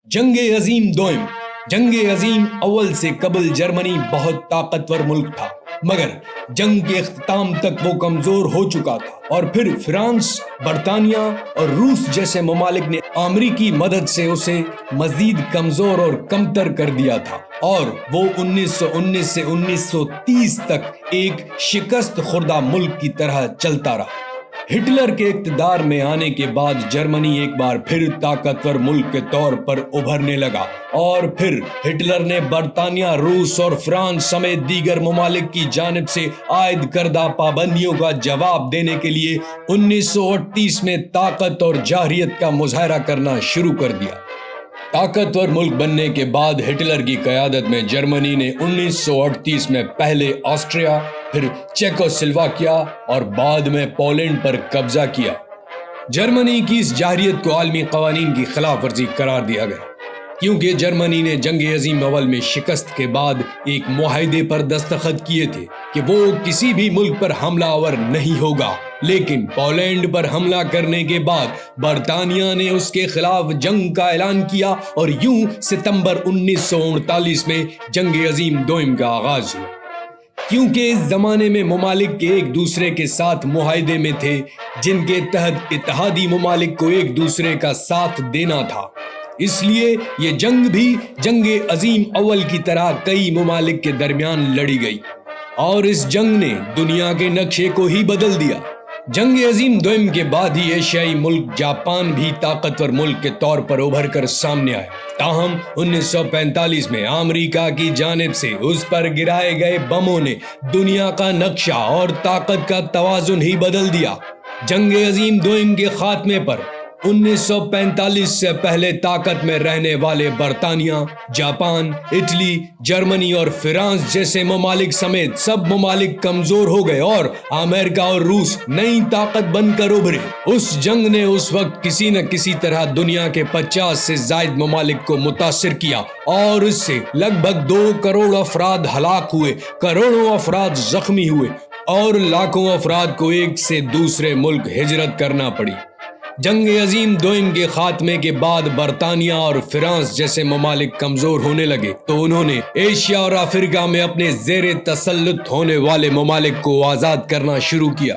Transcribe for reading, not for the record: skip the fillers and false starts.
جنگ عظیم دوئم جنگ عظیم اول سے قبل جرمنی بہت طاقتور ملک تھا، مگر جنگ کے اختتام تک وہ کمزور ہو چکا تھا اور پھر فرانس، برطانیہ اور روس جیسے ممالک نے امریکی مدد سے اسے مزید کمزور اور کمتر کر دیا تھا، اور وہ 1919 سے 1930 تک ایک شکست خوردہ ملک کی طرح چلتا رہا۔ ہٹلر کے اقتدار میں آنے کے بعد جرمنی ایک بار پھر طاقتور ملک کے طور پر ابھرنے لگا، اور پھر ہٹلر نے برطانیہ، روس اور فرانس سمیت دیگر ممالک کی جانب سے عائد کردہ پابندیوں کا جواب دینے کے لیے 1938 میں طاقت اور جارحیت کا مظاہرہ کرنا شروع کر دیا۔ طاقتور ملک بننے کے بعد ہٹلر کی قیادت میں جرمنی نے 1938 میں پہلے آسٹریا، پھر چیکوسلواکیہ اور بعد میں پولینڈ پر قبضہ کیا۔ جرمنی کی اس جارحیت کو عالمی قوانین کی خلاف ورزی قرار دیا گیا، کیونکہ جرمنی نے جنگ عظیم اول میں شکست کے بعد ایک معاہدے پر دستخط کیے تھے کہ وہ کسی بھی ملک پر حملہ آور نہیں ہوگا، لیکن پولینڈ پر حملہ کرنے کے بعد برطانیہ نے اس کے خلاف جنگ کا اعلان کیا، اور یوں ستمبر 1939 میں جنگ عظیم دوئم کا آغاز ہوا۔ کیونکہ اس زمانے میں ممالک کے ایک دوسرے کے ساتھ معاہدے میں تھے جن کے تحت اتحادی ممالک کو ایک دوسرے کا ساتھ دینا تھا، اس لیے یہ جنگ بھی جنگ عظیم اول کی طرح کئی ممالک کے درمیان لڑی گئی، اور اس جنگ نے دنیا کے نقشے کو ہی بدل دیا۔ جنگ عظیم دوئم کے بعد ہی ایشیائی ملک جاپان بھی طاقتور ملک کے طور پر ابھر کر سامنے آیا، تاہم 1945 میں امریکہ کی جانب سے اس پر گرائے گئے بموں نے دنیا کا نقشہ اور طاقت کا توازن ہی بدل دیا۔ جنگ عظیم دوئم کے خاتمے پر 1945 سے پہلے طاقت میں رہنے والے برطانیہ، جاپان، اٹلی، جرمنی اور فرانس جیسے ممالک سمیت سب ممالک کمزور ہو گئے، اور امریکہ اور روس نئی طاقت بن کر ابھرے۔ اس جنگ نے اس وقت کسی نہ کسی طرح دنیا کے 50 سے زائد ممالک کو متاثر کیا، اور اس سے لگ بھگ 2 کروڑ افراد ہلاک ہوئے، کروڑوں افراد زخمی ہوئے، اور لاکھوں افراد کو ایک سے دوسرے ملک ہجرت کرنا پڑی۔ جنگ عظیم دوئم کے خاتمے کے بعد برطانیہ اور فرانس جیسے ممالک کمزور ہونے لگے، تو انہوں نے ایشیا اور افریقہ میں اپنے زیر تسلط ہونے والے ممالک کو آزاد کرنا شروع کیا۔